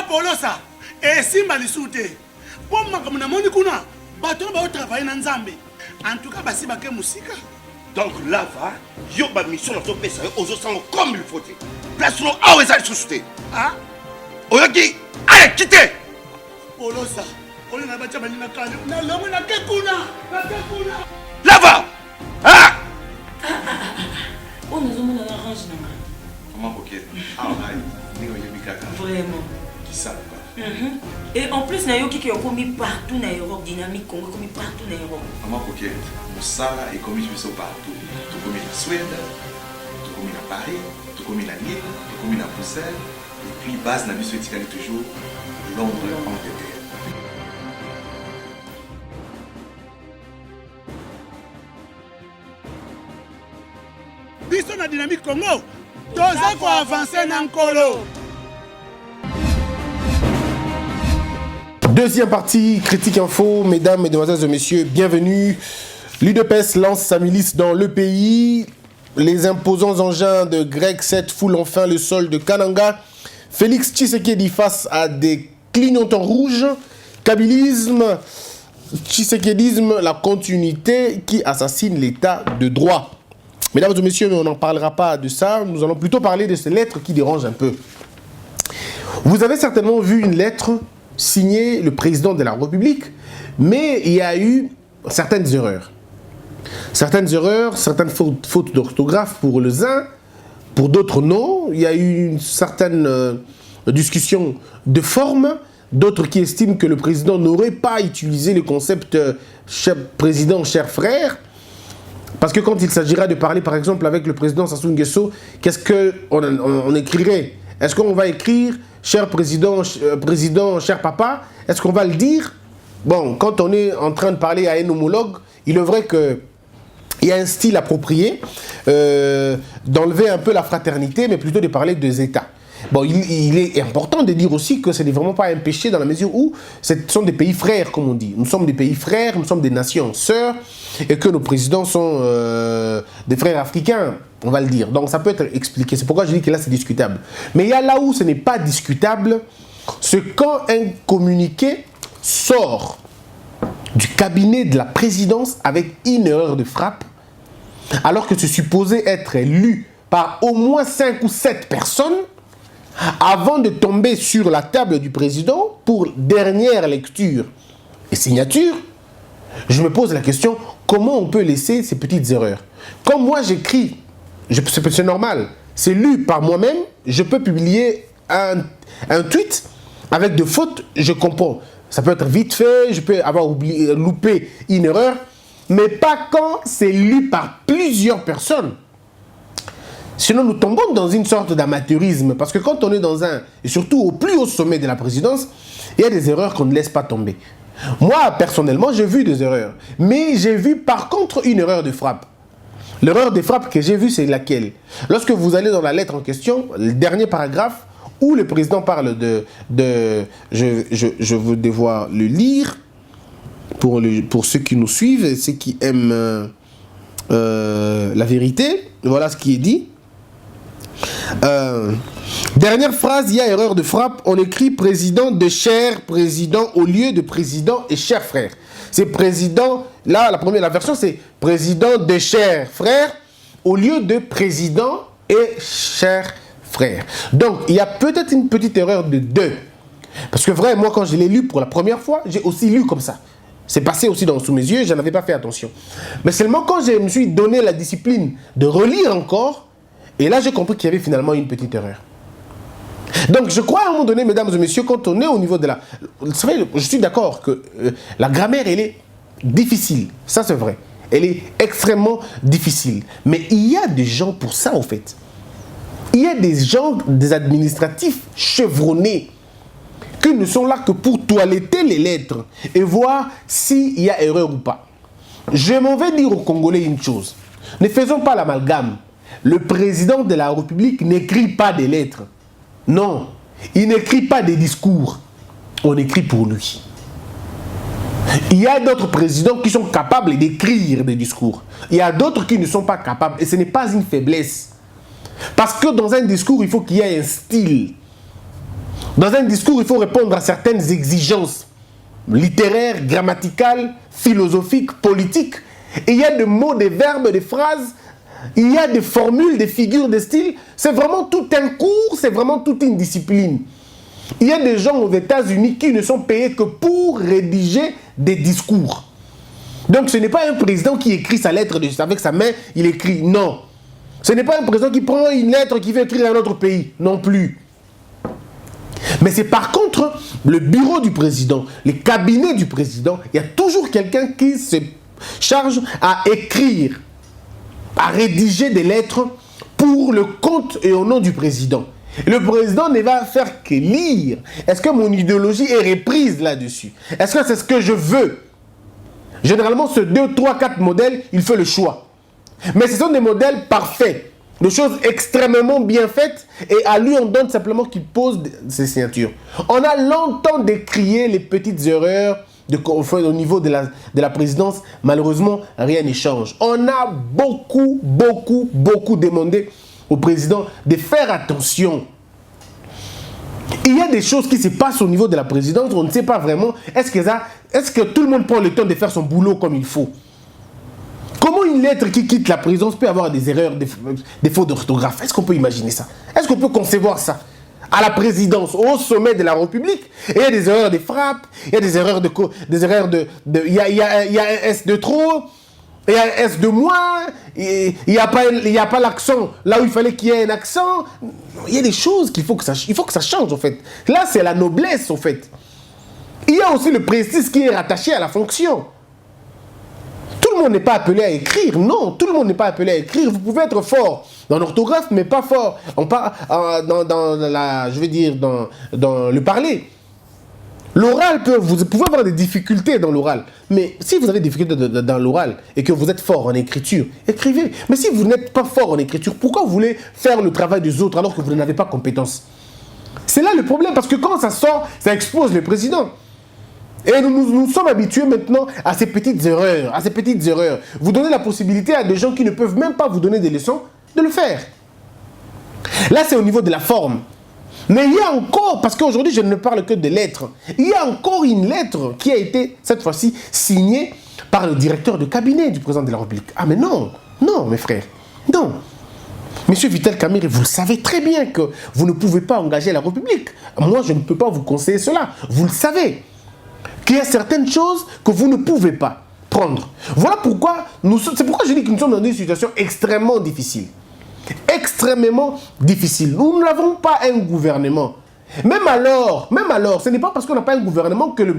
Polosa, et Simba Lissoute. Pour moi, comme on a kuna, bateau va travailler dans Zambé. En tout cas, basi baké musika. Donc là, va, yo ba mission dans ton pays, aux autres comme il faut. Place nous à où est-ce souté. Ah? Oyoki, allez, quittez. Polosa, on est là-bas, on est là-bas, Là-bas. Ah! On nous a mis dans la range. Comment ok? Ah, vraiment. Qui ça? Et en plus, il y a qui ont commis partout dans l'Europe, dynamique, Congo, commis partout dans l'Europe. Comment ok? Moussala est commis partout. Tout commis en Suède, tout commis à Paris, tout commis à Lille, tout commis à Bruxelles. Et puis, base n'a vu toujours Londres, Angleterre. Biso na dynamique Congo, toza ko avancer na nkolo. Deuxième partie, Critique Info, mesdames, mesdemoiselles et messieurs, bienvenue. L'UDPS lance sa milice dans le pays. Les imposants engins de Greg 7 foulent enfin le sol de Kananga. Félix Tshisekedi face à des clignotants rouges. Kabylisme, Tshisekedisme, la continuité qui assassine l'état de droit. Mesdames et messieurs, mais on n'en parlera pas de ça. Nous allons plutôt parler de ces lettres qui dérangent un peu. Vous avez certainement vu une lettre signée le président de la République, mais il y a eu certaines erreurs. Certaines fautes d'orthographe pour les uns, pour d'autres non. Il y a eu une certaine discussion de forme, d'autres qui estiment que le président n'aurait pas utilisé le concept cher président, cher frère. Parce que quand il s'agira de parler, par exemple, avec le président Sassou Nguesso, qu'est-ce qu'on écrirait? Est-ce qu'on va écrire « cher président, cher papa » Est-ce qu'on va le dire? Bon, quand on est en train de parler à un homologue, il est vrai qu'il y a un style approprié d'enlever un peu la fraternité, mais plutôt de parler des États. Bon, il est important de dire aussi que ce n'est vraiment pas un péché dans la mesure où ce sont des pays frères, comme on dit. Nous sommes des pays frères, nous sommes des nations sœurs, et que nos présidents sont des frères africains, on va le dire. Donc ça peut être expliqué. C'est pourquoi je dis que là c'est discutable. Mais il y a là où ce n'est pas discutable, c'est quand un communiqué sort du cabinet de la présidence avec une erreur de frappe, alors que c'est supposé être lu par au moins 5 ou 7 personnes, avant de tomber sur la table du président pour dernière lecture et signature. Je me pose la question, comment on peut laisser ces petites erreurs? Comme moi j'écris, c'est normal, c'est lu par moi-même, je peux publier un tweet avec des fautes, je comprends. Ça peut être vite fait, je peux avoir loupé une erreur, mais pas quand c'est lu par plusieurs personnes. Sinon, nous tombons dans une sorte d'amateurisme. Parce que quand on est dans et surtout au plus haut sommet de la présidence, il y a des erreurs qu'on ne laisse pas tomber. Moi, personnellement, j'ai vu des erreurs. Mais j'ai vu par contre une erreur de frappe. L'erreur de frappe que j'ai vue, c'est laquelle? Lorsque vous allez dans la lettre en question, le dernier paragraphe, où le président parle je veux devoir le lire pour ceux qui nous suivent et ceux qui aiment la vérité. Voilà ce qui est dit. Dernière phrase, il y a erreur de frappe. On écrit président de cher président au lieu de président et cher frère. C'est président, là la version c'est président de cher frère au lieu de président et cher frère. Donc il y a peut-être une petite erreur de 2. Parce que vrai, moi quand je l'ai lu pour la première fois, j'ai aussi lu comme ça. C'est passé aussi sous mes yeux, je n'avais pas fait attention. Mais seulement quand je me suis donné la discipline de relire encore, et là, j'ai compris qu'il y avait finalement une petite erreur. Donc, je crois à un moment donné, mesdames et messieurs, quand on est au niveau de la... C'est vrai, je suis d'accord que la grammaire, elle est difficile. Ça, c'est vrai. Elle est extrêmement difficile. Mais il y a des gens pour ça, en fait. Il y a des gens, des administratifs chevronnés, qui ne sont là que pour toiletter les lettres et voir s'il y a erreur ou pas. Je m'en vais dire aux Congolais une chose. Ne faisons pas l'amalgame. Le président de la République n'écrit pas des lettres. Non, il n'écrit pas des discours. On écrit pour lui. Il y a d'autres présidents qui sont capables d'écrire des discours. Il y a d'autres qui ne sont pas capables. Et ce n'est pas une faiblesse. Parce que dans un discours, il faut qu'il y ait un style. Dans un discours, il faut répondre à certaines exigences littéraires, grammaticales, philosophiques, politiques. Et il y a des mots, des verbes, des phrases, il y a des formules, des figures, des styles. C'est vraiment tout un cours, c'est vraiment toute une discipline. Il y a des gens aux États-Unis qui ne sont payés que pour rédiger des discours. Donc ce n'est pas un président qui écrit sa lettre avec sa main, il écrit. Non. Ce n'est pas un président qui prend une lettre qui veut écrire à un autre pays. Non plus. Mais c'est par contre le bureau du président, les cabinets du président, il y a toujours quelqu'un qui se charge à écrire, à rédiger des lettres pour le compte et au nom du président. Le président ne va faire que lire. Est-ce que mon idéologie est reprise là-dessus? Est-ce que c'est ce que je veux? Généralement, ce 2, 3, 4 modèles, il fait le choix. Mais ce sont des modèles parfaits, de choses extrêmement bien faites, et à lui, on donne simplement qu'il pose ses signatures. On a longtemps décrié les petites erreurs au niveau de la présidence. Malheureusement, rien ne change. On a beaucoup demandé au président de faire attention. Il y a des choses qui se passent au niveau de la présidence, on ne sait pas vraiment, est-ce que tout le monde prend le temps de faire son boulot comme il faut? Comment une lettre qui quitte la présidence peut avoir des erreurs, des fautes d'orthographe? Est-ce qu'on peut imaginer ça? Est-ce qu'on peut concevoir ça? À la présidence, au sommet de la République, et il y a des erreurs de frappe, il y a des erreurs il y a un S de trop, il y a un S de moins, il n'y a pas l'accent là où il fallait qu'il y ait un accent. Il y a des choses qu'il faut que ça change en fait. Là, c'est la noblesse en fait. Il y a aussi le prestige qui est rattaché à la fonction. Tout le monde n'est pas appelé à écrire. Non, tout le monde n'est pas appelé à écrire. Vous pouvez être fort dans l'orthographe, mais pas fort dans le parler. L'oral, vous pouvez avoir des difficultés dans l'oral. Mais si vous avez des difficultés dans l'oral et que vous êtes fort en écriture, écrivez. Mais si vous n'êtes pas fort en écriture, pourquoi vous voulez faire le travail des autres alors que vous n'avez pas compétence? C'est là le problème, parce que quand ça sort, ça expose le président. Et nous sommes habitués maintenant à ces petites erreurs, Vous donnez la possibilité à des gens qui ne peuvent même pas vous donner des leçons de le faire. Là, c'est au niveau de la forme. Mais il y a encore, parce qu'aujourd'hui je ne parle que de lettres, il y a encore une lettre qui a été, cette fois-ci, signée par le directeur de cabinet du président de la République. Ah mais non, mes frères, non. Monsieur Vital Kamerhe, vous le savez très bien que vous ne pouvez pas engager la République. Moi, je ne peux pas vous conseiller cela. Vous le savez. Qu'il y a certaines choses que vous ne pouvez pas prendre. Voilà pourquoi, c'est pourquoi je dis que nous sommes dans une situation extrêmement difficile. Extrêmement difficile. Nous n'avons pas un gouvernement. Même alors, ce n'est pas parce qu'on n'a pas un gouvernement que le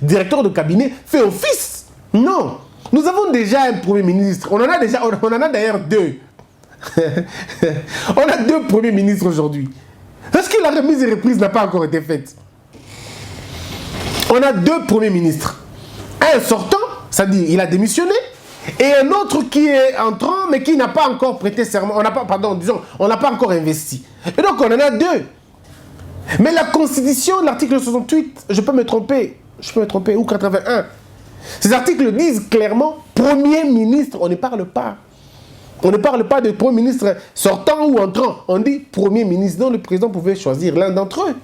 directeur de cabinet fait office. Non. Nous avons déjà un premier ministre. On en a d'ailleurs deux. On a deux premiers ministres aujourd'hui. Est-ce que la remise et reprise n'a pas encore été faite? On a deux premiers ministres. Un sortant, c'est-à-dire il a démissionné, et un autre qui est entrant, mais qui n'a pas encore prêté serment. On n'a pas encore investi. Et donc on en a deux. Mais la Constitution, l'article 68, je peux me tromper, ou 81. Ces articles disent clairement, Premier ministre, on ne parle pas. On ne parle pas de Premier ministre sortant ou entrant. On dit Premier ministre, dont le président pouvait choisir l'un d'entre eux.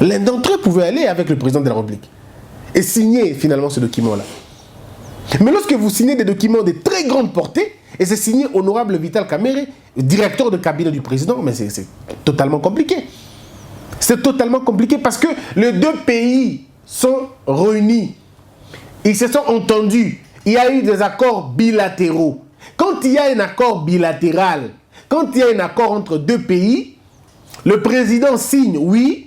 L'un d'entre eux pouvait aller avec le président de la République et signer finalement ce document-là. Mais lorsque vous signez des documents de très grande portée, et c'est signé honorable Vital Kamerhe, directeur de cabinet du président, mais c'est totalement compliqué. C'est totalement compliqué parce que les deux pays sont réunis. Ils se sont entendus. Il y a eu des accords bilatéraux. Quand il y a un accord bilatéral, quand il y a un accord entre deux pays, le président signe, oui,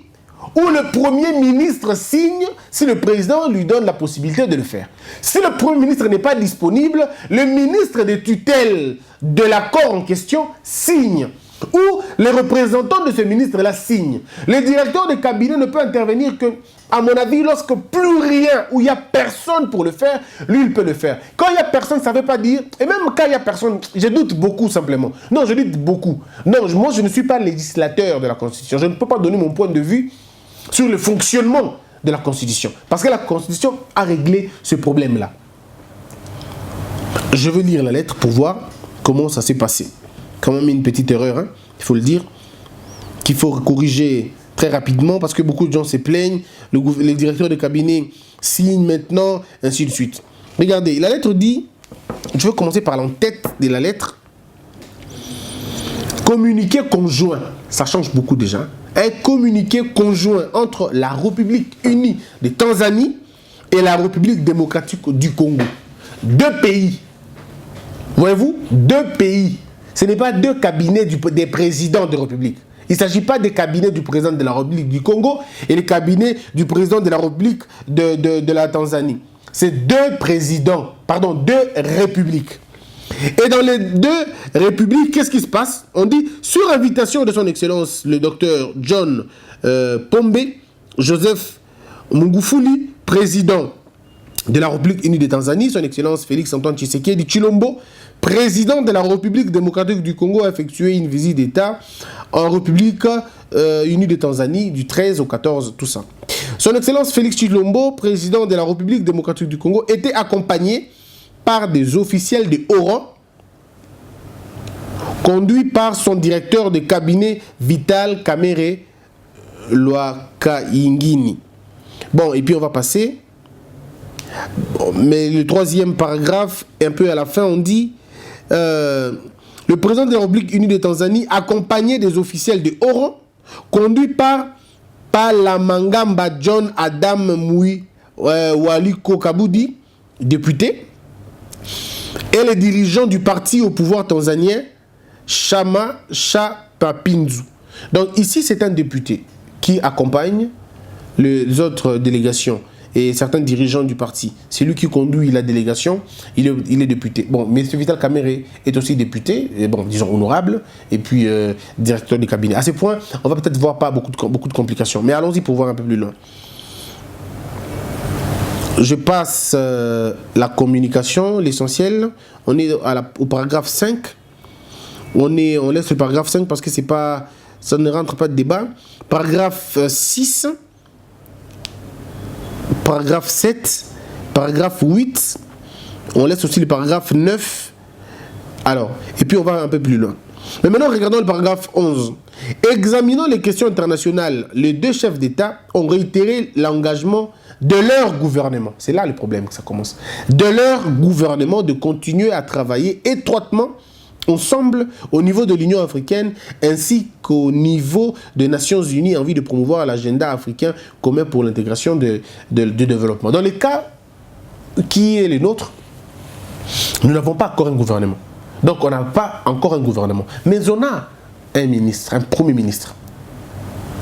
ou le Premier ministre signe si le président lui donne la possibilité de le faire. Si le Premier ministre n'est pas disponible, le ministre de tutelle de l'accord en question signe. Ou les représentants de ce ministre-là signent. Le directeur de cabinet ne peut intervenir que, à mon avis, lorsque plus rien, où il n'y a personne pour le faire, lui, il peut le faire. Quand il n'y a personne, ça ne veut pas dire... Et même quand il n'y a personne, je doute beaucoup simplement. Non, je doute beaucoup. Non, moi, je ne suis pas législateur de la Constitution. Je ne peux pas donner mon point de vue sur le fonctionnement de la Constitution. Parce que la Constitution a réglé ce problème-là. Je veux lire la lettre pour voir comment ça s'est passé. Quand même une petite erreur, hein, il faut le dire, qu'il faut corriger très rapidement parce que beaucoup de gens se plaignent. Les directeurs de cabinet signent maintenant, ainsi de suite. Regardez, la lettre dit, je vais commencer par l'entête de la lettre. Communiqué conjoint, ça change beaucoup déjà. Un communiqué conjoint entre la République unie de Tanzanie et la République démocratique du Congo. 2 pays. Voyez-vous, 2 pays. Ce n'est pas 2 cabinets des présidents de République. Il ne s'agit pas des cabinets du président de la République du Congo et les cabinets du président de la République de la Tanzanie. C'est 2 présidents, pardon, 2 républiques. Et dans les 2 républiques, qu'est-ce qui se passe? On dit, sur invitation de son Excellence, le docteur John Pombe Joseph Magufuli, président de la République unie de Tanzanie, son Excellence Félix Antoine Tshisekedi Tshilombo, président de la République démocratique du Congo, a effectué une visite d'État en République unie de Tanzanie du 13 au 14, tout ça. Son Excellence Félix Tshilombo, président de la République démocratique du Congo, était accompagné par des officiels de haut rang, conduits par son directeur de cabinet Vital Kamerhe Lwakayingini. Bon, et puis on va passer. Bon, mais le 3e paragraphe, un peu à la fin, on dit le président de la République unie de Tanzanie, accompagné des officiels de haut rang, conduit par Palamagamba John Adam Mui Waliko Kabudi, député, et les dirigeants du parti au pouvoir tanzanien, Chama Chapapinzu. Donc ici, c'est un député qui accompagne les autres délégations et certains dirigeants du parti. C'est lui qui conduit la délégation, il est député. Bon, M. Vital Kamerhe est aussi député, et bon, disons honorable, et puis directeur du cabinet. À ce point, on va peut-être voir pas beaucoup de complications, mais allons-y pour voir un peu plus loin. Je passe la communication, l'essentiel. On est au paragraphe 5. On laisse le paragraphe 5 parce que ça ne rentre pas de débat. Paragraphe 6. Paragraphe 7. Paragraphe 8. On laisse aussi le paragraphe 9. Alors, et puis on va un peu plus loin. Mais maintenant, regardons le paragraphe 11. Examinant les questions internationales, les 2 chefs d'État ont réitéré l'engagement de leur gouvernement. C'est là le problème que ça commence. De leur gouvernement de continuer à travailler étroitement ensemble au niveau de l'Union africaine ainsi qu'au niveau des Nations Unies en vue de promouvoir l'agenda africain commun pour l'intégration de développement. Dans le cas qui est le nôtre, nous n'avons pas encore un gouvernement. Donc on n'a pas encore un gouvernement. Mais on a un ministre, un premier ministre.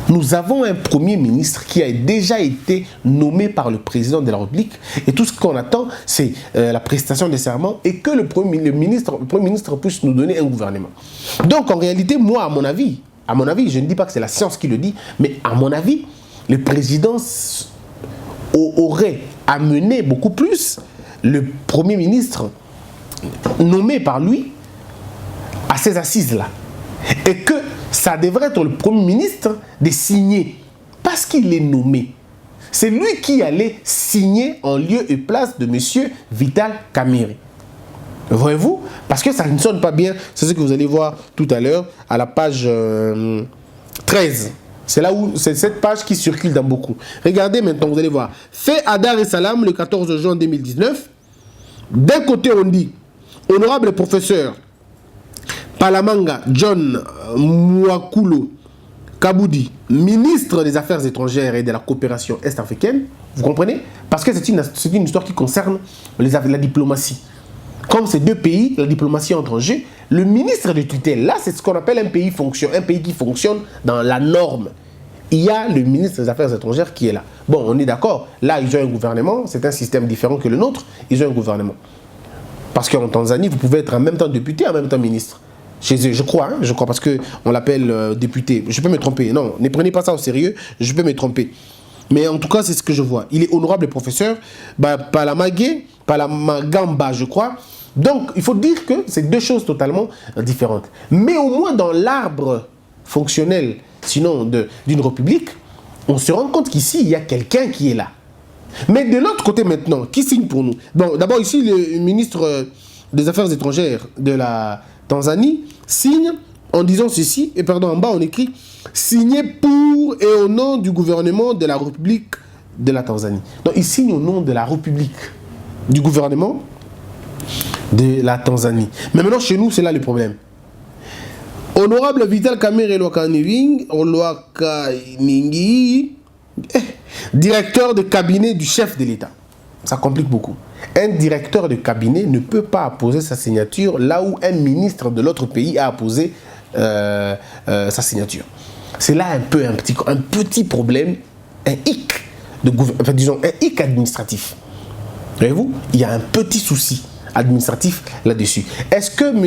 Nous avons un premier ministre qui a déjà été nommé par le président de la République. Et tout ce qu'on attend, c'est la prestation des serments et que le premier ministre puisse nous donner un gouvernement. Donc en réalité, moi, à mon avis, je ne dis pas que c'est la science qui le dit, mais à mon avis, le président aurait amené beaucoup plus le premier ministre nommé par lui à ces assises-là. Et que ça devrait être le Premier ministre de signer. Parce qu'il est nommé. C'est lui qui allait signer en lieu et place de M. Vital Kamerhe. Voyez-vous? Parce que ça ne sonne pas bien. C'est ce que vous allez voir tout à l'heure à la page 13. C'est là où c'est cette page qui circule dans beaucoup. Regardez maintenant, vous allez voir. Fait à Dar es Salaam le 14 juin 2019. D'un côté, on dit honorable professeur Palamanga John Mwakulo Kabudi, ministre des Affaires étrangères et de la coopération est-africaine. Vous comprenez? Parce que c'est une histoire qui concerne la diplomatie. Comme ces 2 pays, la diplomatie entre en jeu, le ministre de tutelle, là, c'est ce qu'on appelle un pays qui fonctionne dans la norme. Il y a le ministre des Affaires étrangères qui est là. Bon, on est d'accord. Là, ils ont un gouvernement. C'est un système différent que le nôtre. Ils ont un gouvernement. Parce qu'en Tanzanie, vous pouvez être en même temps député, en même temps ministre. Chez eux, je crois, parce qu'on l'appelle député. Je peux me tromper. Non, ne prenez pas ça au sérieux. Je peux me tromper. Mais en tout cas, c'est ce que je vois. Il est honorable professeur. Palamagamba, je crois. Donc, il faut dire que c'est 2 choses totalement différentes. Mais au moins dans l'arbre fonctionnel, sinon d'une république, on se rend compte qu'ici, il y a quelqu'un qui est là. Mais de l'autre côté maintenant, qui signe pour nous? Bon, d'abord ici, le ministre des Affaires étrangères de la Tanzanie signe en disant ceci, et pardon, en bas on écrit « Signé pour et au nom du gouvernement de la République de la Tanzanie ». Donc il signe au nom de la République, du gouvernement de la Tanzanie. Mais maintenant chez nous, c'est là le problème. Honorable Vital Kamerhe Lwakamingi, directeur de cabinet du chef de l'État. Ça complique beaucoup. Un directeur de cabinet ne peut pas apposer sa signature là où un ministre de l'autre pays a apposé sa signature. C'est là un petit problème, un hic, enfin, disons, un hic administratif. Voyez-vous, il y a un petit souci administratif là-dessus. Est-ce que M.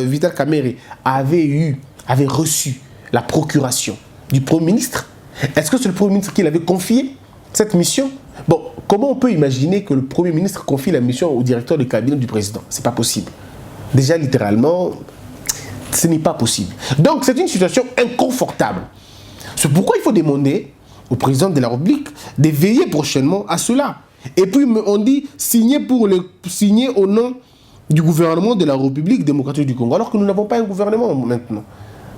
Vital Kamerhe avait reçu la procuration du Premier ministre? Est-ce que c'est le Premier ministre qui l'avait confié cette mission? Bon, comment on peut imaginer que le Premier ministre confie la mission au directeur de cabinet du président? C'est pas possible. Déjà, littéralement, ce n'est pas possible. Donc, c'est une situation inconfortable. C'est pourquoi il faut demander au président de la République de veiller prochainement à cela. Et puis, on dit signer au nom du gouvernement de la République démocratique du Congo, alors que nous n'avons pas un gouvernement maintenant.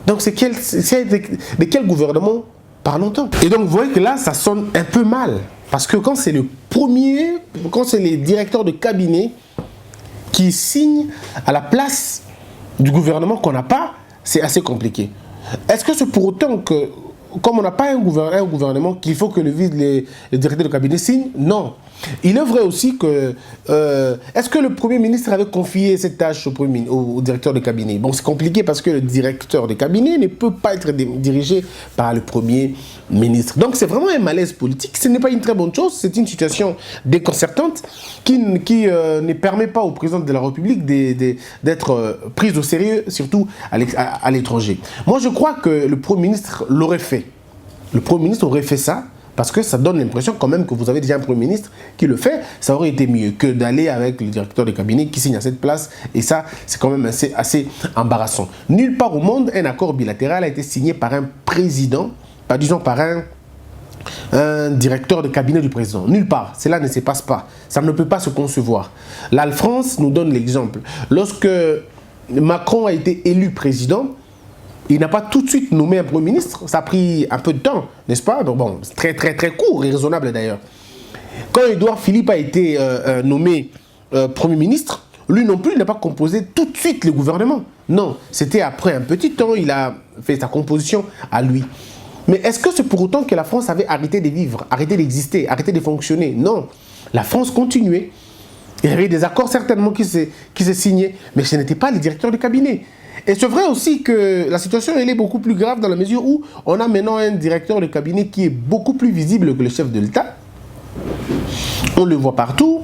Donc, de quel gouvernement parlons-nous? Et donc, vous voyez que là, ça sonne un peu mal. Parce que quand c'est les directeurs de cabinet qui signent à la place du gouvernement qu'on n'a pas, c'est assez compliqué. Est-ce que c'est pour autant que, comme on n'a pas un gouvernement, qu'il faut que le directeur de cabinet signe? Non. Il est vrai aussi que... est-ce que le Premier ministre avait confié cette tâche au directeur de cabinet? Bon, c'est compliqué parce que le directeur de cabinet ne peut pas être dirigé par le Premier ministre. Donc, c'est vraiment un malaise politique. Ce n'est pas une très bonne chose. C'est une situation déconcertante qui ne permet pas au président de la République d'être pris au sérieux, surtout à l'étranger. Moi, je crois que le Premier ministre l'aurait fait. Le Premier ministre aurait fait ça, parce que ça donne l'impression quand même que vous avez déjà un Premier ministre qui le fait. Ça aurait été mieux que d'aller avec le directeur de cabinet qui signe à cette place. Et ça, c'est quand même assez embarrassant. Nulle part au monde, un accord bilatéral a été signé par un président, disons par un directeur de cabinet du président. Nulle part. Cela ne se passe pas. Ça ne peut pas se concevoir. La France nous donne l'exemple. Lorsque Macron a été élu président, il n'a pas tout de suite nommé un Premier ministre. Ça a pris un peu de temps, n'est-ce pas? Donc bon, très court et raisonnable d'ailleurs. Quand Édouard Philippe a été nommé Premier ministre, lui non plus, il n'a pas composé tout de suite le gouvernement. Non, c'était après un petit temps, il a fait sa composition à lui. Mais est-ce que c'est pour autant que la France avait arrêté de vivre, arrêté d'exister, arrêté de fonctionner? Non, la France continuait. Il y avait des accords certainement qui se signaient, mais ce n'était pas les directeurs de cabinet. Et c'est vrai aussi que la situation elle est beaucoup plus grave dans la mesure où on a maintenant un directeur de cabinet qui est beaucoup plus visible que le chef de l'État. On le voit partout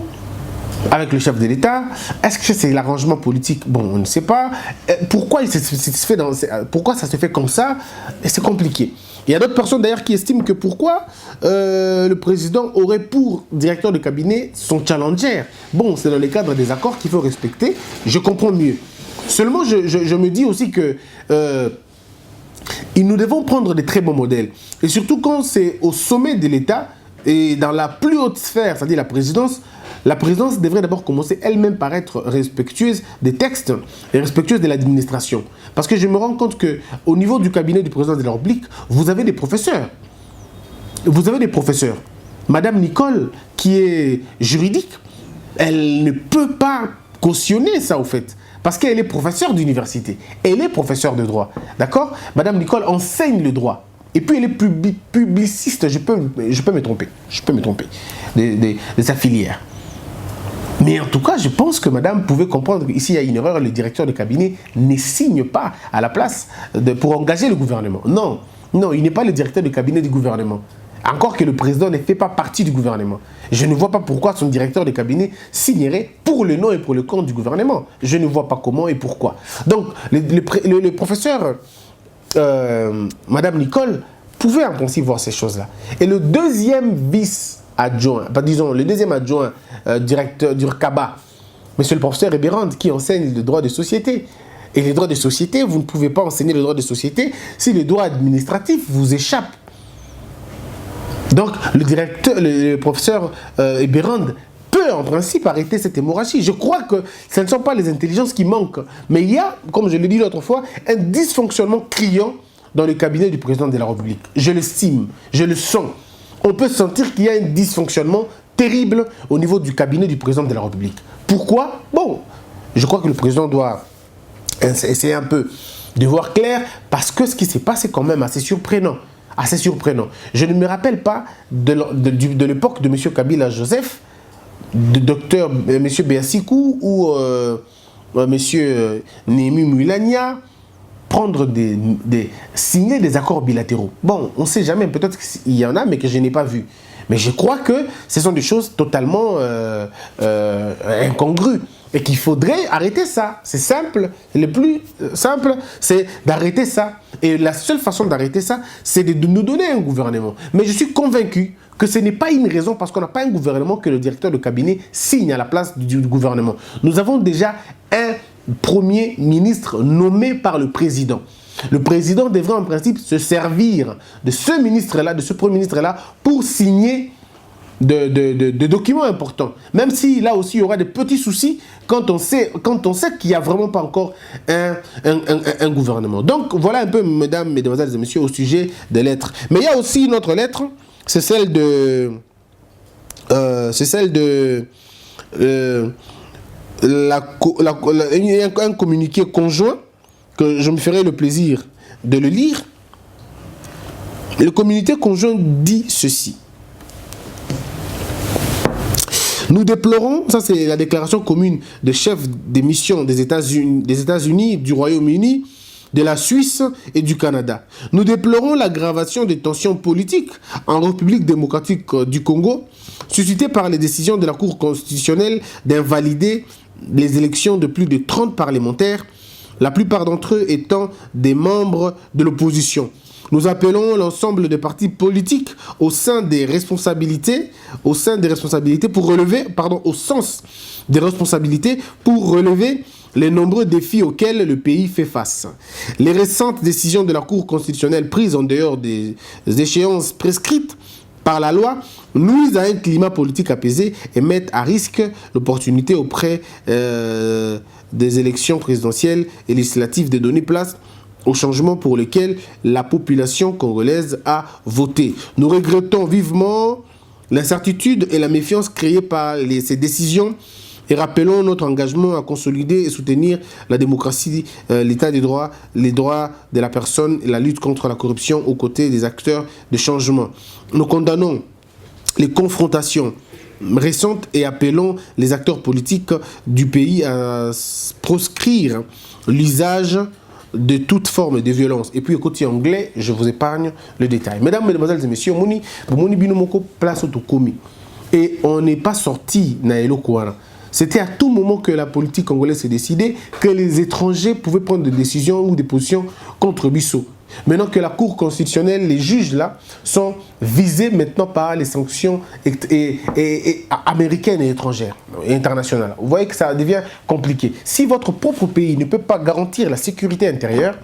avec le chef de l'État. Est-ce que c'est l'arrangement politique? Bon, on ne sait pas. Pourquoi ça se fait comme ça? C'est compliqué. Il y a d'autres personnes d'ailleurs qui estiment que pourquoi le président aurait pour directeur de cabinet son challenger. Bon, c'est dans le cadre des accords qu'il faut respecter. Je comprends mieux. Seulement, je me dis aussi que nous devons prendre des très bons modèles. Et surtout quand c'est au sommet de l'État et dans la plus haute sphère, c'est-à-dire la présidence devrait d'abord commencer elle-même par être respectueuse des textes et respectueuse de l'administration. Parce que je me rends compte qu'au niveau du cabinet du président de la République, vous avez des professeurs. Vous avez des professeurs. Madame Nicole, qui est juridique, elle ne peut pas cautionner ça au fait. Parce qu'elle est professeure d'université. Elle est professeure de droit. D'accord? Madame Nicole enseigne le droit. Et puis elle est publiciste. Je peux me tromper. Je peux me tromper de sa filière. Mais en tout cas, je pense que madame pouvait comprendre qu'ici, il y a une erreur. Le directeur de cabinet ne signe pas à la place pour engager le gouvernement. Non, non, il n'est pas le directeur de cabinet du gouvernement. Encore que le président ne fait pas partie du gouvernement. Je ne vois pas pourquoi son directeur de cabinet signerait pour le nom et pour le compte du gouvernement. Je ne vois pas comment et pourquoi. Donc, le professeur, Madame Nicole, pouvait en principe voir ces choses-là. Et le deuxième vice-adjoint, disons, le deuxième adjoint directeur du RCABA, monsieur le professeur Ebérand, qui enseigne le droit de société. Et les droits de société, vous ne pouvez pas enseigner le droit de société si le droit administratif vous échappe. Donc, le professeur Ebérand peut peut en principe arrêter cette hémorragie. Je crois que ce ne sont pas les intelligences qui manquent, mais il y a, comme je l'ai dit l'autre fois, un dysfonctionnement criant dans le cabinet du président de la République. Je l'estime, je le sens. On peut sentir qu'il y a un dysfonctionnement terrible au niveau du cabinet du président de la République. Pourquoi? Bon, je crois que le président doit essayer un peu de voir clair, parce que ce qui s'est passé est quand même assez surprenant. Assez surprenant. Je ne me rappelle pas de l'époque de M. Kabila Joseph, de docteur M. Béassikou ou M. Némi Moulania, signer des accords bilatéraux. Bon, on ne sait jamais, peut-être qu'il y en a, mais que je n'ai pas vu. Mais je crois que ce sont des choses totalement incongrues et qu'il faudrait arrêter ça. C'est simple. Le plus simple, c'est d'arrêter ça. Et la seule façon d'arrêter ça, c'est de nous donner un gouvernement. Mais je suis convaincu que ce n'est pas une raison parce qu'on n'a pas un gouvernement que le directeur de cabinet signe à la place du gouvernement. Nous avons déjà un Premier ministre nommé par le président. Le président devrait en principe se servir de ce ministre-là, de ce Premier ministre-là, pour signer de documents importants. Même si là aussi il y aura des petits soucis quand on sait qu'il n'y a vraiment pas encore un gouvernement. Donc voilà un peu, mesdames, mesdemoiselles et messieurs, au sujet des lettres. Mais il y a aussi une autre lettre, c'est celle de... un communiqué conjoint que je me ferai le plaisir de le lire. Le communiqué conjoint dit ceci. Nous déplorons, ça c'est la déclaration commune des chefs des missions des États-Unis, du Royaume-Uni, de la Suisse et du Canada. Nous déplorons l'aggravation des tensions politiques en République démocratique du Congo, suscitées par les décisions de la Cour constitutionnelle d'invalider les élections de plus de 30 parlementaires, la plupart d'entre eux étant des membres de l'opposition. Nous appelons l'ensemble des partis politiques au sens des responsabilités pour relever les nombreux défis auxquels le pays fait face. Les récentes décisions de la Cour constitutionnelle prises en dehors des échéances prescrites par la loi nuisent à un climat politique apaisé et mettent à risque l'opportunité auprès des élections présidentielles et législatives de donner place aux changements pour lesquels la population congolaise a voté. Nous regrettons vivement l'incertitude et la méfiance créées par ces décisions et rappelons notre engagement à consolider et soutenir la démocratie, l'état des droits, les droits de la personne et la lutte contre la corruption aux côtés des acteurs de changement. Nous condamnons les confrontations récentes et appelons les acteurs politiques du pays à proscrire l'usage de toute forme de violence. Et puis, côté anglais, je vous épargne le détail. Mesdames, mesdemoiselles et messieurs, place au commis. Et on n'est pas sorti Naëlo Kouara. C'était à tout moment que la politique congolaise s'est décidée que les étrangers pouvaient prendre des décisions ou des positions contre Bissau. Maintenant que la Cour constitutionnelle, les juges là, sont visés maintenant par les sanctions américaines et étrangères, et internationales. Vous voyez que ça devient compliqué. Si votre propre pays ne peut pas garantir la sécurité intérieure,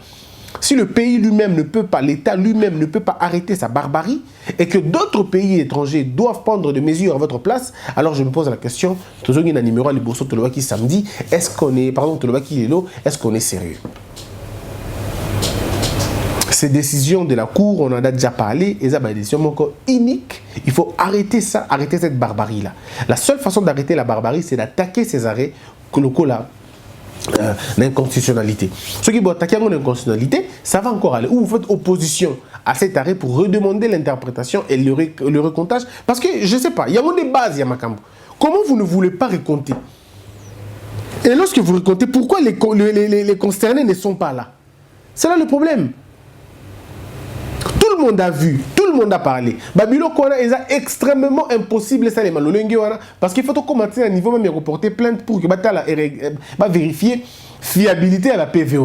si le pays lui-même ne peut pas, l'État lui-même ne peut pas arrêter sa barbarie, et que d'autres pays étrangers doivent prendre des mesures à votre place, alors je me pose la question, samedi, est-ce qu'on est, est-ce qu'on est sérieux? Ces décisions de la Cour, on en a déjà parlé, et ça, c'est des décisions encore uniques. Il faut arrêter ça, arrêter cette barbarie-là. La seule façon d'arrêter la barbarie, c'est d'attaquer ces arrêts locaux-là. L'inconstitutionnalité. Ceux qui vont attaquer l'inconstitutionnalité, ça va encore aller. Ou vous faites opposition à cet arrêt pour redemander l'interprétation et le recomptage. Parce que, je ne sais pas, il y a des bases, Yamakambo. Comment vous ne voulez pas recompter? Et lorsque vous recomptez, pourquoi les concernés ne sont pas là? C'est là le problème. Tout le monde a vu, tout le monde a parlé. Babilo Kouana est extrêmement impossible ça les parce qu'il faut commencer à niveau même et reporter plainte pour que vérifier fiabilité à la PV.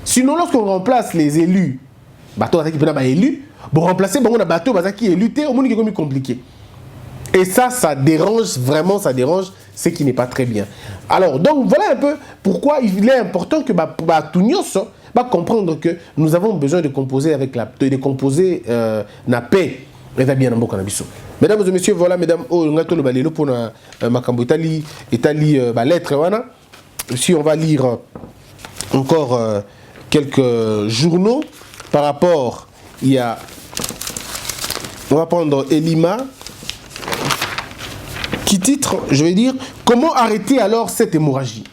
Sinon lorsqu'on remplace les élus, remplacer on a bateau qui est lutté au monde qui est compliqué. Et ça dérange vraiment, ça dérange, ce qui n'est pas très bien. Alors donc voilà un peu pourquoi il est important que Tounios comprendre que nous avons besoin de composer avec la paix et bien en Bokanabiso. Mesdames et messieurs, voilà, mesdames, on a tout le balelo pour Makambo Itali, lettre, voilà. Si on va lire encore quelques journaux par rapport, il y a, on va prendre Elima, qui titre, je vais dire, comment arrêter alors cette hémorragie?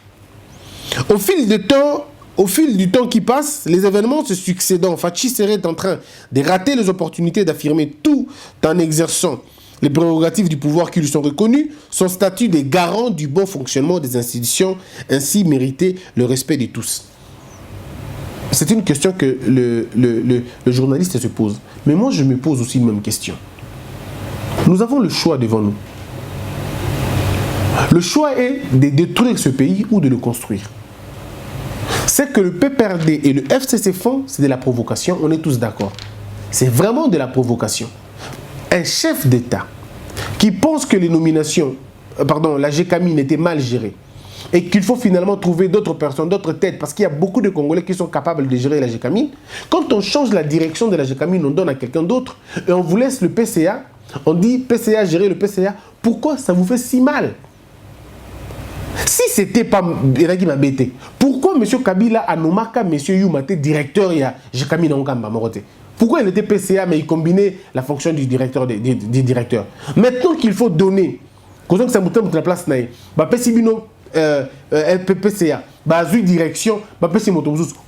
Au fil du temps qui passe, les événements se succédant, Fachi serait en train de rater les opportunités d'affirmer tout en exerçant les prérogatives du pouvoir qui lui sont reconnues, son statut de garant du bon fonctionnement des institutions, ainsi mériter le respect de tous. C'est une question que le journaliste se pose. Mais moi, je me pose aussi une même question. Nous avons le choix devant nous. Le choix est de détruire ce pays ou de le construire. C'est que le PPRD et le FCC font, c'est de la provocation, on est tous d'accord. C'est vraiment de la provocation. Un chef d'État qui pense que les nominations, la GECAMIN était mal gérée et qu'il faut finalement trouver d'autres personnes, d'autres têtes, parce qu'il y a beaucoup de Congolais qui sont capables de gérer la GECAMIN. Quand on change la direction de la GECAMIN, on donne à quelqu'un d'autre et on vous laisse le PCA, on dit PCA, gérer le PCA, pourquoi ça vous fait si mal? Si c'était pas Iraki Mabete, pourquoi M. Kabila a nommé M. Youmate directeur il y a GECAMIN en Kamba Morote? Pourquoi il était PCA mais il combinait la fonction du directeur des directeurs? Maintenant qu'il faut donner, quand ça me la place PCBino PCA, Bazu direction,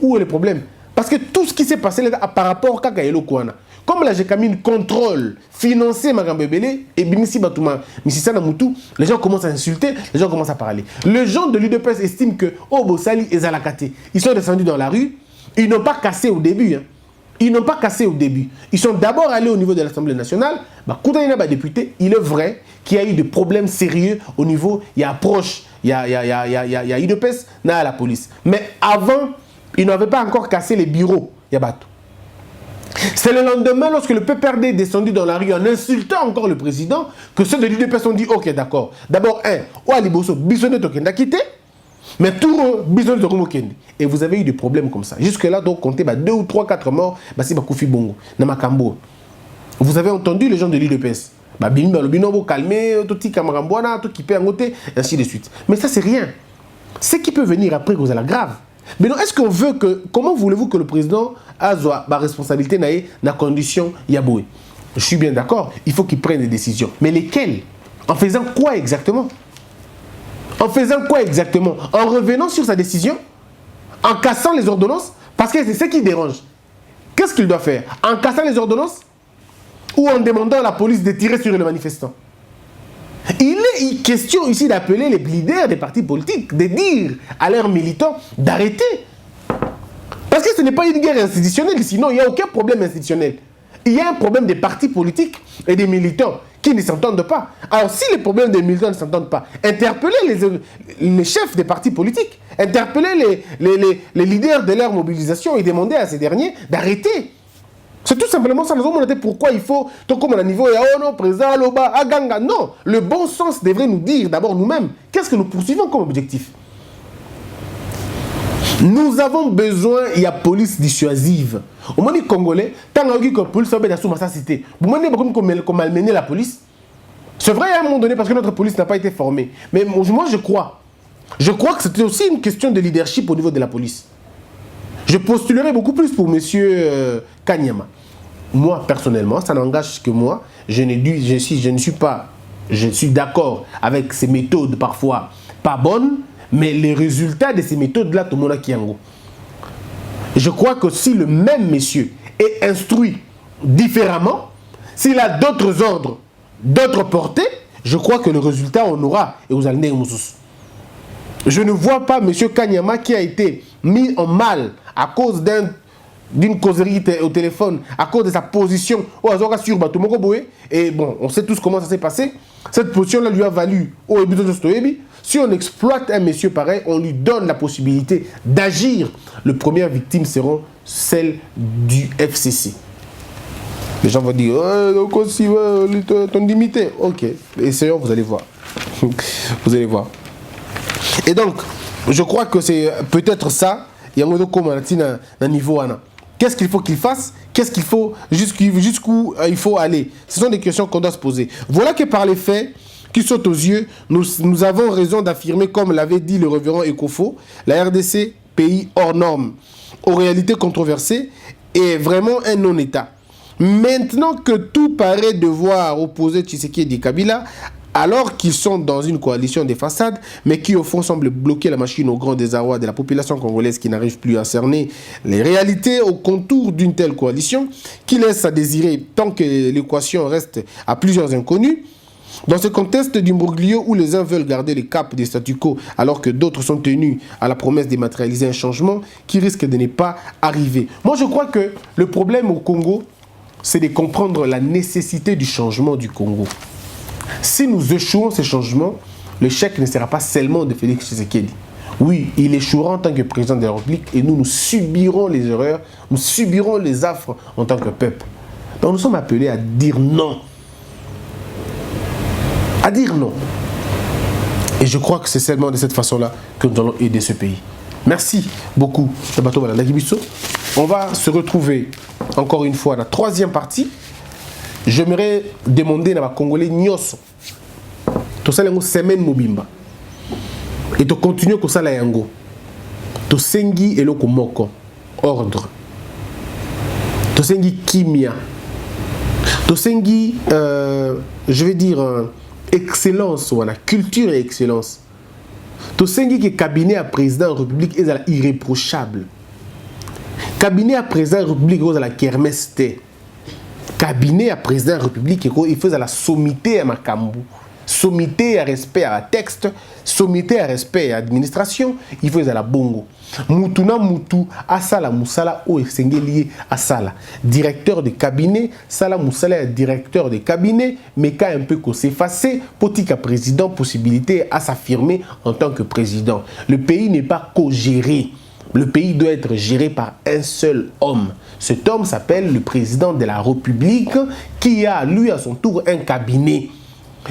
où est le problème? Parce que tout ce qui s'est passé là, par rapport à Kakayelo Kouana, comme la GECAMIN contrôle, financer Magambebele et Bimissi Batouma, Mississana Moutou, les gens commencent à insulter, les gens commencent à parler. Les gens de l'UDPS estiment que Obosali et Zalakate, ils sont descendus dans la rue, ils n'ont pas cassé au début. Hein. Ils n'ont pas cassé au début. Ils sont d'abord allés au niveau de l'Assemblée nationale. Député, il est vrai qu'il y a eu des problèmes sérieux au niveau, il y a approche, il y a UDPS, il y a la police. Mais avant, ils n'avaient pas encore cassé les bureaux. C'est le lendemain, lorsque le PPRD est descendu dans la rue en insultant encore le président, que ceux de l'UDPS ont dit ok, d'accord. D'abord, mais tout et vous avez eu des problèmes comme ça. Jusque-là, donc, comptez 2 ou 3, 4 morts, c'est Koufi Bongo, Namakambo. Vous avez entendu les gens de l'UDPS. Calmer, tout qui peut en ainsi de suite. Mais ça, c'est rien. Ce qui peut venir après, vous allez grave. Mais non, est-ce qu'on veut que... Comment voulez-vous que le président a la responsabilité dans la condition Yaboué? Je suis bien d'accord, il faut qu'il prenne des décisions. Mais lesquelles? En faisant quoi exactement? En faisant quoi exactement? En revenant sur sa décision? En cassant les ordonnances? Parce que c'est ce qui dérange. Qu'est-ce qu'il doit faire? En cassant les ordonnances? Ou en demandant à la police de tirer sur les manifestants? Il est question ici d'appeler les leaders des partis politiques, de dire à leurs militants d'arrêter. Parce que ce n'est pas une guerre institutionnelle, sinon il n'y a aucun problème institutionnel. Il y a un problème des partis politiques et des militants qui ne s'entendent pas. Alors si les problèmes des militants ne s'entendent pas, interpellez les chefs des partis politiques, interpellez les leaders de leur mobilisation et demandez à ces derniers d'arrêter. C'est tout simplement ça. Nous avons demandé pourquoi il faut, tout comme à niveau, président, Loba, Aganga. Non, le bon sens devrait nous dire d'abord nous-mêmes qu'est-ce que nous poursuivons comme objectif. Nous avons besoin, il y a police dissuasive. Au moins, les Congolais, tant que la police a été sous sa cité, vous m'avez dit qu'on malmenait la police. C'est vrai à un moment donné parce que notre police n'a pas été formée. Mais moi, je crois que c'était aussi une question de leadership au niveau de la police. Je postulerai beaucoup plus pour M. Kanyama. Moi, personnellement, ça n'engage que moi. Je suis d'accord avec ces méthodes parfois pas bonnes, mais les résultats de ces méthodes-là, tout le monde a Kiango. Je crois que si le même monsieur est instruit différemment, s'il a d'autres ordres, d'autres portées, je crois que le résultat, on aura. Et vous allez je ne vois pas M. Kanyama qui a été mis en mal à cause d'une causerie au téléphone, à cause de sa position au Azora sur Batomoko Boé. Et bon, on sait tous comment ça s'est passé. Cette position-là lui a valu au Ebidostoebi. Si on exploite un monsieur pareil, on lui donne la possibilité d'agir. Les premières victimes seront celles du FCC. Les gens vont dire, ton limité. Ok, essayons, vous allez voir. Vous allez voir. Et donc, je crois que c'est peut-être ça. Il y a un niveau. Qu'est-ce qu'il faut qu'il fasse? Qu'est-ce qu'il faut, jusqu'où il faut aller? Ce sont des questions qu'on doit se poser. Voilà que par les faits qui sautent aux yeux, nous avons raison d'affirmer, comme l'avait dit le révérend Ekofo, la RDC, pays hors norme, aux réalités controversées, est vraiment un non-État. Maintenant que tout paraît devoir opposer Tshisekedi et Kabila, alors qu'ils sont dans une coalition des façades, mais qui au fond semble bloquer la machine au grand désarroi de la population congolaise qui n'arrive plus à cerner les réalités au contour d'une telle coalition, qui laisse à désirer tant que l'équation reste à plusieurs inconnus. Dans ce contexte d'imbroglio où les uns veulent garder le cap des statu quo alors que d'autres sont tenus à la promesse de matérialiser un changement qui risque de ne pas arriver. Moi je crois que le problème au Congo, c'est de comprendre la nécessité du changement du Congo. Si nous échouons ces changements, le chèque ne sera pas seulement de Félix Tshisekedi. Oui, il échouera en tant que président de la République et nous subirons les erreurs, nous subirons les affres en tant que peuple. Donc nous sommes appelés à dire non. À dire non. Et je crois que c'est seulement de cette façon-là que nous allons aider ce pays. Merci beaucoup. On va se retrouver encore une fois dans la troisième partie. J'aimerais demander à ma Congolais Nyoso. To sala ngo semaine mobimba. Et to continuer ko sala yango. To sengi eloko moko. Ordre. To sengi kimia. To sengi je vais dire excellence ou la culture et excellence. To sengi que cabinet à président de la République est irréprochable. Cabinet à président de la République est la kermesse. Cabinet à président de la République, il faisait la sommité à Makambu, sommité à respect à la texte, sommité à respect à l'administration, il faisait la bongo. Mutuna Mutu, Asala Moussala, ou Sengelié Asala. Directeur de cabinet, Sala Moussala est directeur de cabinet, mais quand un peu qu'on s'effacer, politique président, possibilité à s'affirmer en tant que président. Le pays n'est pas co-géré. Le pays doit être géré par un seul homme. Cet homme s'appelle le président de la République qui a, lui, à son tour, un cabinet.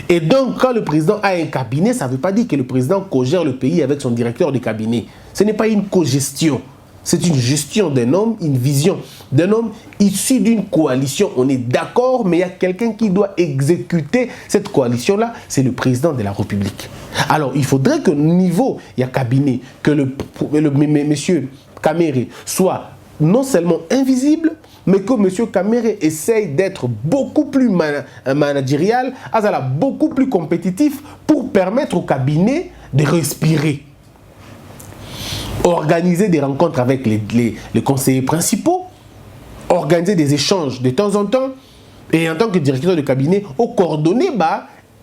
Et donc, quand le président a un cabinet, ça ne veut pas dire que le président co-gère le pays avec son directeur de cabinet. Ce n'est pas une co-gestion. C'est une gestion d'un homme, une vision d'un homme issu d'une coalition. On est d'accord, mais il y a quelqu'un qui doit exécuter cette coalition-là. C'est le président de la République. Alors, il faudrait que niveau, il y a cabinet, que monsieur Kamere soit non seulement invisible, mais que monsieur Kamere essaye d'être beaucoup plus managérial, beaucoup plus compétitif pour permettre au cabinet de respirer. Organiser des rencontres avec les conseillers principaux, organiser des échanges de temps en temps, et en tant que directeur de cabinet, au coordonner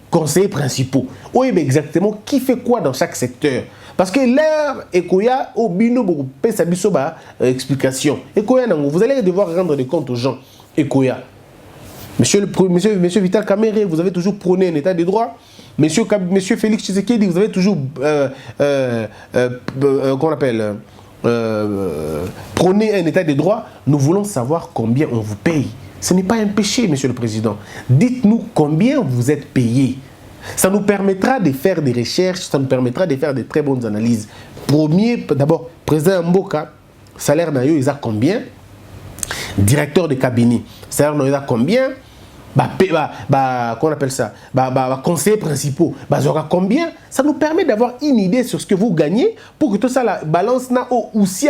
conseillers principaux. Oui, mais exactement qui fait quoi dans chaque secteur. Parce que l'heure, Ekoya, au bino, explication. Ekoya, vous allez devoir rendre des comptes aux gens. Ekoya. Monsieur Vital Kamerhe, vous avez toujours prôné un état de droit. Monsieur Félix Tshisekedi, vous avez toujours prôné un état de droit. Nous voulons savoir combien on vous paye. Ce n'est pas un péché, monsieur le président. Dites-nous combien vous êtes payé. Ça nous permettra de faire des recherches, ça nous permettra de faire de très bonnes analyses. Premier, d'abord, président Mboka, salaire nayo, il a combien? Directeur de cabinet, salaire nayo, il a combien? Qu'on appelle ça, conseillers principaux, combien? Ça nous permet d'avoir une idée sur ce que vous gagnez pour que tout ça, la balance na aussi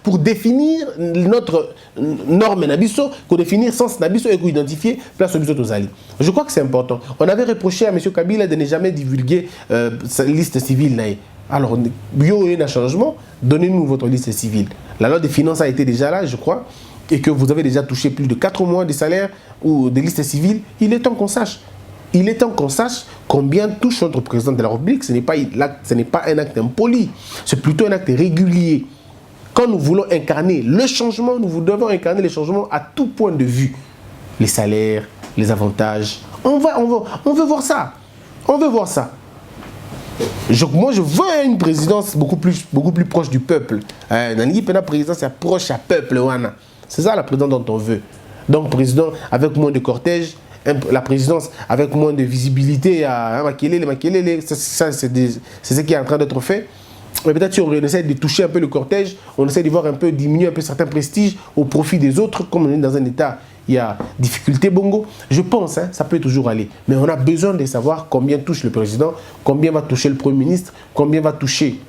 pour définir notre norme nabiso, pour définir sens nabiso et pour identifier place au biso tozali. Je crois que c'est important. On avait reproché à M. Kabila de ne jamais divulguer sa liste civile. Alors, il y a un changement, donnez-nous votre liste civile. La loi des finances a été déjà là, je crois, et que vous avez déjà touché plus de 4 mois de salaire ou de liste civile, il est temps qu'on sache. Il est temps qu'on sache combien touche notre président de la République. Ce n'est pas un acte impoli, c'est plutôt un acte régulier. Quand nous voulons incarner le changement, nous devons incarner le changement à tout point de vue. Les salaires, les avantages. On veut voir ça. On veut voir ça. Moi, je veux une présidence beaucoup plus proche du peuple. La présidence est proche du peuple. C'est ça la présidence dont on veut. Donc, président avec moins de cortège, la présidence avec moins de visibilité à Makélé, c'est ce qui est en train d'être fait. Mais peut-être si on essaie de toucher un peu le cortège, on essaie de voir un peu, diminuer un peu certains prestiges au profit des autres, comme on est dans un état, il y a difficulté bongo. Je pense, hein, ça peut toujours aller. Mais on a besoin de savoir combien touche le président, combien va toucher le Premier ministre, combien va toucher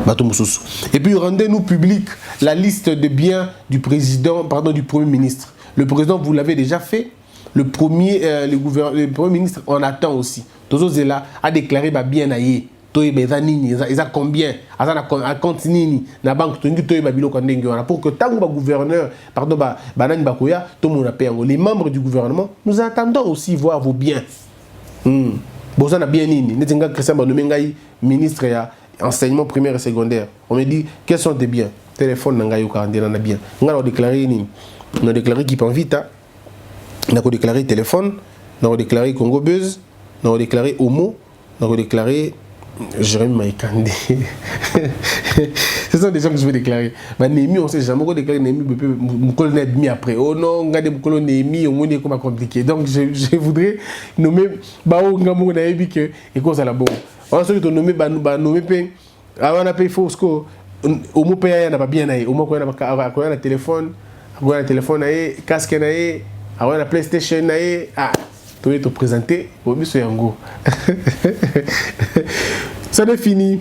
Bato Moussousou. Et puis rendez-nous public la liste de biens du président, pardon, du Premier ministre. Le président, vous l'avez déjà fait. Le Premier ministre en attend aussi. Tozo Zela a déclaré bien aïe. Toye bezanini, ils a combien? À compte nini, na banque tongi toye babilo kandenge wana pour que tant que gouverneur, pardon banani bakoya, tout le monde a payé. Les membres du gouvernement, nous attendons aussi voir vos biens. Boza na bien nini, netinga Christian Banomengai, ministre ya enseignement primaire et secondaire. On me dit quels sont tes biens? Téléphone nangayo kandena na bien. On a déclaré nini? On a déclaré qui prend vite. On a déclaré téléphone, on a déclaré Congo Buzz, on a déclaré Homo, on a déclaré Jérémy Maïkandé. Ce sont des gens que je veux déclarer. Mais Némi, on sait jamais. On déclare Némi, mon colonel mis après. Oh non, regardez mon colonel Némi, on est comme compliqué. Donc je voudrais nommer Bao Ngamo Naïbi que et quoi ça la bon. Ensuite, on nomme nommer Pen. Avant on payé Fosco. Au mot payé n'a pas bien aïe. Au moins qu'on a un téléphone, on a un téléphone aïe, casque aïe, on a la PlayStation aïe. Ah. Tu es te présenter au monsieur Yango. Ça n'est fini.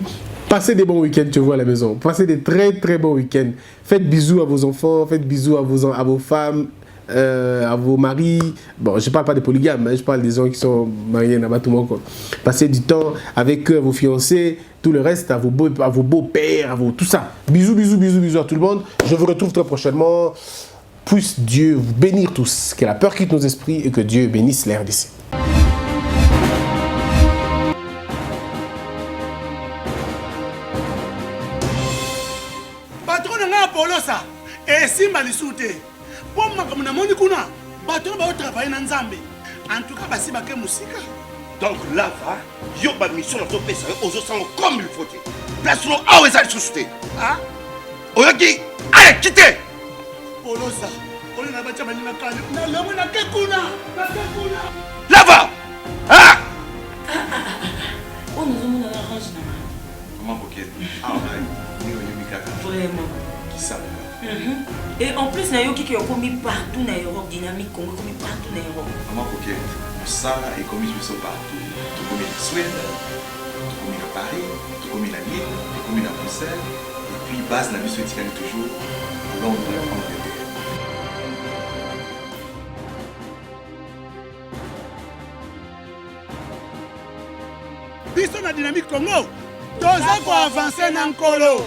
Passez des bons week-ends, tu vois, à la maison. Passez des très très bons week-ends. Faites bisous à vos enfants, faites bisous à vos femmes, à vos maris. Bon, je ne parle pas des polygames, hein, je parle des gens qui sont mariés là-bas tout le monde. Passez du temps avec vos fiancés, tout le reste, à vos beaux-pères, tout ça. Bisous, bisous, bisous, bisous à tout le monde. Je vous retrouve très prochainement. Puisse Dieu vous bénir tous, que la peur quitte nos esprits et que Dieu bénisse l'air d'ici. Patron nga Polosa, et Simba Lissoute. Pour moi, comme on a kuna, patron va travailler dans Nzambe. En tout cas, basi bake musika. Donc là, yo ba mission na to pesa aux autres comme il faut. Place nous a ouais ça suscité. Ah? Oyoki, allez quittez. Polosa, on est là-bas, na lomo na kekuna. Là-bas. Ah! Oh, nous avons la range là. Comment Boket? Ah ouais, ni Mikaka. Vraiment. Qui ça? Et en plus, na yo qui est commis partout dans Europe, dynamique Congo commis partout dans Europe. Comment Boket? Ça est commis partout. Tout comme en Suède, tout comme en Paris, tout comme en Lille, tout comme en Bruxelles. Et puis base na mission éthique toujours Londres, Angleterre. Biso na dynamique Congo, toza ko avancer na nkolo.